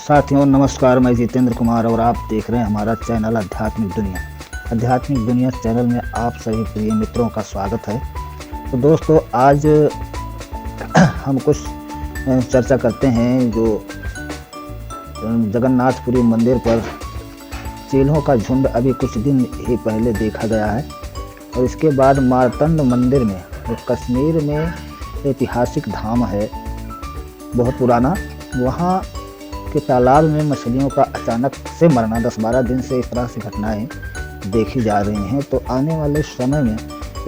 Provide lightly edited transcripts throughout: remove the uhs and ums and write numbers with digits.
साथियों नमस्कार, मैं जितेंद्र कुमार और आप देख रहे हैं हमारा चैनल आध्यात्मिक दुनिया। आध्यात्मिक दुनिया चैनल में आप सभी प्रिय मित्रों का स्वागत है। तो दोस्तों, आज हम कुछ चर्चा करते हैं जो जगन्नाथपुरी मंदिर पर चीलों का झुंड अभी कुछ दिन ही पहले देखा गया है। और इसके बाद मार्तंड मंदिर में, जो कश्मीर में ऐतिहासिक धाम है बहुत पुराना, वहाँ के तालाब में मछलियों का अचानक से मरना 10-12 दिन से इस तरह से घटनाएं देखी जा रही हैं। तो आने वाले समय में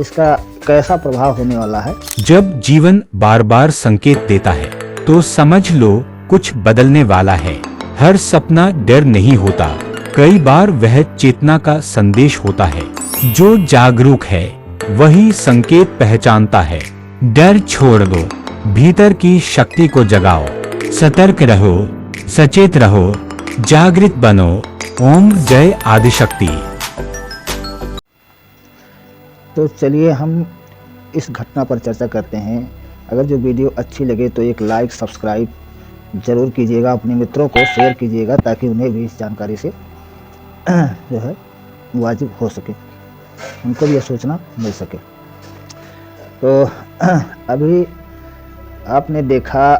इसका कैसा प्रभाव होने वाला है? जब जीवन बार बार संकेत देता है तो समझ लो कुछ बदलने वाला है। हर सपना डर नहीं होता, कई बार वह चेतना का संदेश होता है। जो जागरूक है वही संकेत पहचानता है। डर छोड़ दो, भीतर की शक्ति को जगाओ। सतर्क रहो, सचेत रहो, जागृत बनो। ओम जय आदिशक्ति। तो चलिए हम इस घटना पर चर्चा करते हैं। अगर जो वीडियो अच्छी लगे तो एक लाइक सब्सक्राइब जरूर कीजिएगा, अपने मित्रों को शेयर कीजिएगा ताकि उन्हें भी इस जानकारी से जो है वाजिब हो सके, उनको भी यह सोचना मिल सके। तो अभी आपने देखा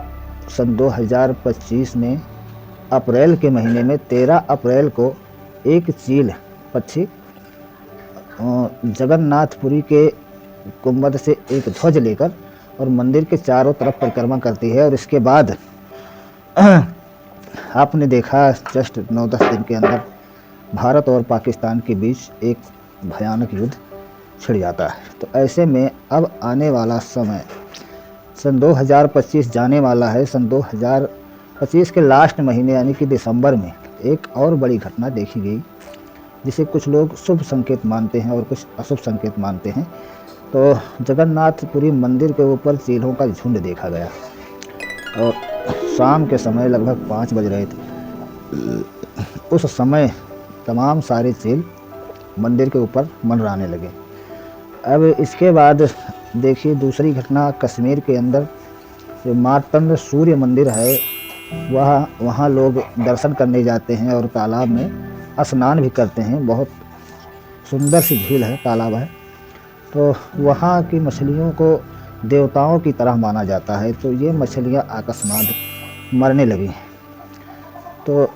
सन 2025 में अप्रैल के महीने में 13 अप्रैल को एक चील पक्षी जगन्नाथपुरी के गुंबद से एक ध्वज लेकर और मंदिर के चारों तरफ परिक्रमा करती है। और इसके बाद आपने देखा जस्ट 9-10 दिन के अंदर भारत और पाकिस्तान के बीच एक भयानक युद्ध छिड़ जाता है। तो ऐसे में अब आने वाला समय सन 2025 जाने वाला है। सन 2025 के लास्ट महीने यानी कि दिसंबर में एक और बड़ी घटना देखी गई, जिसे कुछ लोग शुभ संकेत मानते हैं और कुछ अशुभ संकेत मानते हैं। तो जगन्नाथपुरी मंदिर के ऊपर चीलों का झुंड देखा गया और शाम के समय लगभग 5 बज रहे थे। उस समय तमाम सारे चील मंदिर के ऊपर मंडराने लगे। अब इसके बाद देखिए दूसरी घटना, कश्मीर के अंदर जो मार्तंड सूर्य मंदिर है, वहाँ लोग दर्शन करने जाते हैं और तालाब में स्नान भी करते हैं। बहुत सुंदर सी झील है, तालाब है। तो वहाँ की मछलियों को देवताओं की तरह माना जाता है। तो ये मछलियाँ अकस्मात मरने लगी। तो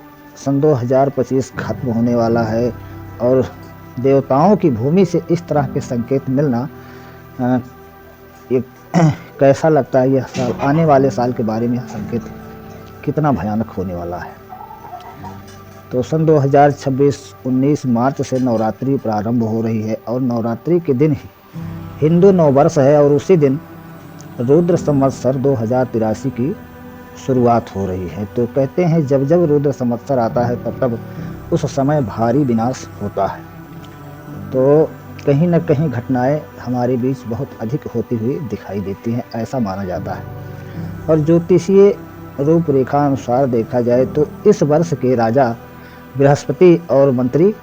सन 2025 खत्म होने वाला है और देवताओं की भूमि से इस तरह के संकेत मिलना ये कैसा लगता है? यह साल, आने वाले साल के बारे में यह संकेत कितना भयानक होने वाला है। तो सन 2026-19 मार्च से नवरात्रि प्रारंभ हो रही है और नवरात्रि के दिन ही हिंदू नववर्ष है और उसी दिन रुद्र संवत्सर 2083 की शुरुआत हो रही है। तो कहते हैं जब जब रुद्र संवत्सर आता है तब तब उस समय भारी विनाश होता है। तो कहीं न कहीं घटनाएं हमारे बीच बहुत अधिक होती हुई दिखाई देती हैं, ऐसा माना जाता है। और ज्योतिषीय रूपरेखा अनुसार देखा जाए तो इस वर्ष के राजा बृहस्पति और मंत्री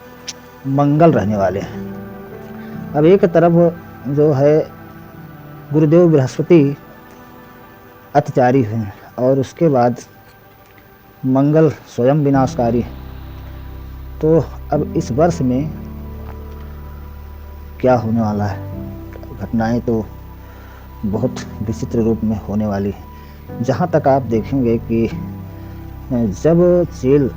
मंगल रहने वाले हैं। अब एक तरफ जो है गुरुदेव बृहस्पति अत्याचारी हैं और उसके बाद मंगल स्वयं विनाशकारी है। तो अब इस वर्ष में क्या होने वाला है? घटनाएं तो बहुत विचित्र रूप में होने वाली है। जहाँ तक आप देखेंगे कि जब चील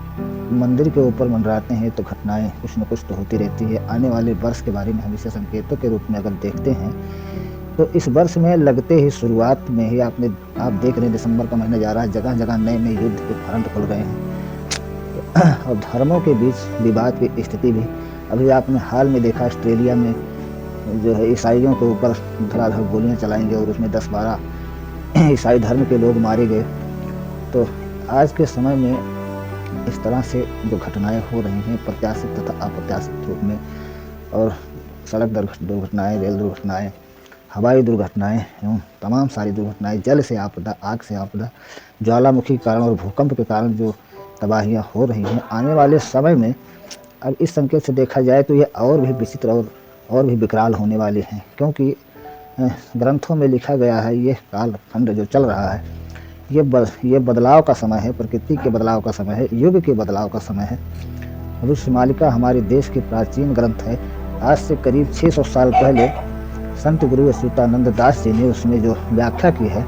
मंदिर के ऊपर मंडराते हैं तो घटनाएं कुछ न कुछ तो होती रहती है। आने वाले वर्ष के बारे में हम इसे संकेतों के रूप में अगर देखते हैं तो इस वर्ष में लगते ही शुरुआत में ही आप देख रहे हैं दिसंबर का महीना जा रहा है, जगह जगह नए नए युद्ध के फ्रंट खुल रहे हैं और धर्मों के बीच विवाद की स्थिति भी। अभी आपने हाल में देखा ऑस्ट्रेलिया में जो है ईसाइयों के ऊपर धड़ाधड़ गोलियां चलाएंगे और उसमें 10-12 ईसाई धर्म के लोग मारे गए। तो आज के समय में इस तरह से जो घटनाएं हो रही हैं प्रत्याशित तथा अप्रत्याशित रूप में, और सड़क दुर्घटनाएं, रेल दुर्घटनाएं, हवाई दुर्घटनाएं एवं तमाम सारी दुर्घटनाएं, जल से आपदा, आग से आपदा, ज्वालामुखी के कारण और भूकंप के कारण जो तबाहियाँ हो रही हैं, आने वाले समय में अब इस संकेत से देखा जाए तो ये और भी विचित्र और भी विकराल होने वाले हैं। क्योंकि ग्रंथों में लिखा गया है, ये कालखंड जो चल रहा है ये बदलाव का समय है, प्रकृति के बदलाव का समय है, युग के बदलाव का समय है। भविष्यमालिका हमारे देश की प्राचीन ग्रंथ है। आज से करीब 600 साल पहले संत गुरु अच्युतानंद दास जी ने उसमें जो व्याख्या की है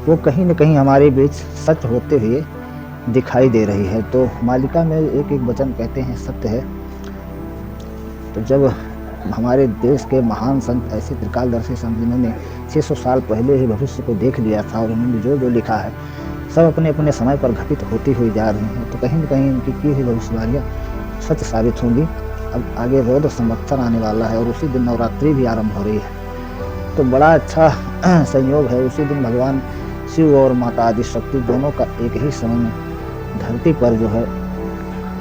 वो कहीं न कहीं हमारे बीच सच होते हुए दिखाई दे रही है। तो मालिका में एक एक वचन कहते हैं सत्य है। तो जब हमारे देश के महान संत ऐसे त्रिकालदर्शी संत जिन्होंने 600 साल पहले ही भविष्य को देख लिया था और उन्होंने जो जो लिखा है सब अपने अपने समय पर घटित होती हुई जा रही हैं, तो कहीं न कहीं इनकी की हुई भविष्यवाणियाँ सच साबित होंगी। अब आगे रौद्र संवत्सर आने वाला है और उसी दिन नवरात्रि भी आरंभ हो रही है, तो बड़ा अच्छा संयोग है। उसी दिन भगवान शिव और माता आदिशक्ति दोनों का एक ही समय में धरती पर जो है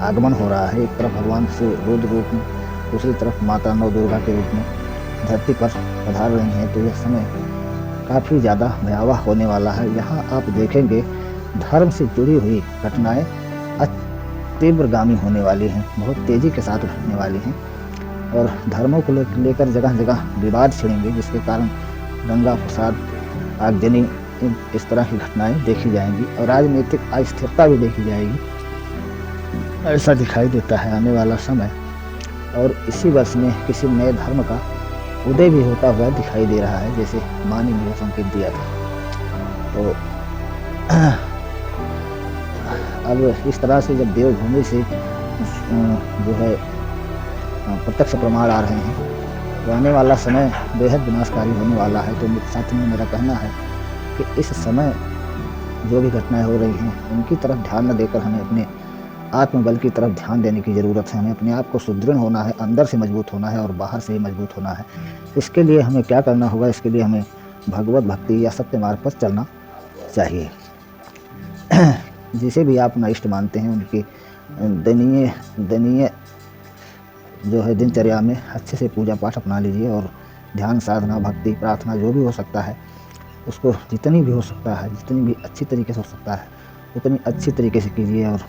आगमन हो रहा है। एक तरफ भगवान शिव रुद्र रूप में, दूसरी तरफ माता नव दुर्गा के रूप में धरती पर पधार रही हैं। तो यह समय काफ़ी ज़्यादा भयावह होने वाला है। यहाँ आप देखेंगे धर्म से जुड़ी हुई घटनाएं तीव्रगामी होने वाली हैं, बहुत तेज़ी के साथ घटने वाली हैं और धर्मों को लेकर जगह जगह विवाद छिड़ेंगे, जिसके कारण दंगा फसाद आगजनी इस तरह की घटनाएं देखी जाएंगी और राजनीतिक अस्थिरता भी देखी जाएगी। ऐसा दिखाई देता है आने वाला समय। और इसी वर्ष में किसी नए धर्म का उदय भी होता हुआ दिखाई दे रहा है, जैसे माँ ने मुझे संकेत दिया था। तो अब इस तरह से जब देवभूमि से जो है प्रत्यक्ष प्रमाण आ रहे हैं तो आने वाला समय बेहद विनाशकारी होने वाला है। तो साथ में मेरा कहना है कि इस समय जो भी घटनाएं हो रही हैं उनकी तरफ ध्यान न देकर हमें अपने आत्मबल की तरफ ध्यान देने की ज़रूरत है। हमें अपने आप को सुदृढ़ होना है, अंदर से मजबूत होना है और बाहर से ही मजबूत होना है। इसके लिए हमें क्या करना होगा? इसके लिए हमें भगवत भक्ति या सत्य मार्ग पर चलना चाहिए। जिसे भी आप अपना इष्ट मानते हैं उनकी दयनीय जो है दिनचर्या में अच्छे से पूजा पाठ अपना लीजिए और ध्यान साधना भक्ति प्रार्थना जो भी हो सकता है उसको जितनी भी हो सकता है, जितनी भी अच्छी तरीके से हो सकता है उतनी अच्छी तरीके से कीजिए। और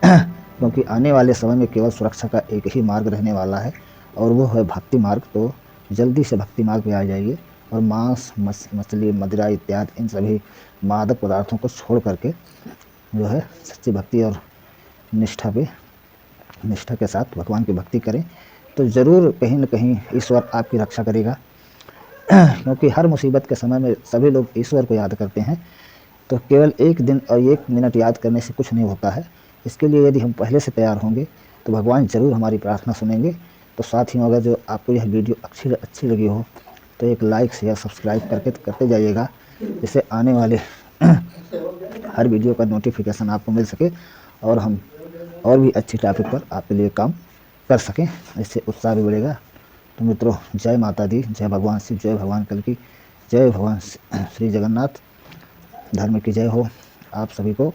क्योंकि आने वाले समय में केवल सुरक्षा का एक ही मार्ग रहने वाला है और वो है भक्ति मार्ग। तो जल्दी से भक्ति मार्ग पे आ जाइए और मांस मछली मदिरा इत्यादि इन सभी मादक पदार्थों को छोड़ करके जो है सच्ची भक्ति और निष्ठा के साथ भगवान की भक्ति करें, तो ज़रूर कहीं न कहीं ईश्वर आपकी रक्षा करेगा। क्योंकि हर मुसीबत के समय में सभी लोग ईश्वर को याद करते हैं, तो केवल एक दिन और एक मिनट याद करने से कुछ नहीं होता है। इसके लिए यदि हम पहले से तैयार होंगे तो भगवान ज़रूर हमारी प्रार्थना सुनेंगे। तो साथ ही अगर जो आपको यह वीडियो अच्छी लगी हो तो एक लाइक शेयर सब्सक्राइब करते जाइएगा, जिससे आने वाले हर वीडियो का नोटिफिकेशन आपको मिल सके और हम और भी अच्छी टॉपिक पर आपके लिए काम कर सकें। इससे उत्साह भी बढ़ेगा। तो मित्रों, जय माता दी, जय भगवान शिव, जय भगवान कल की, जय भगवान श्री जगन्नाथ, धर्म की जय हो आप सभी को।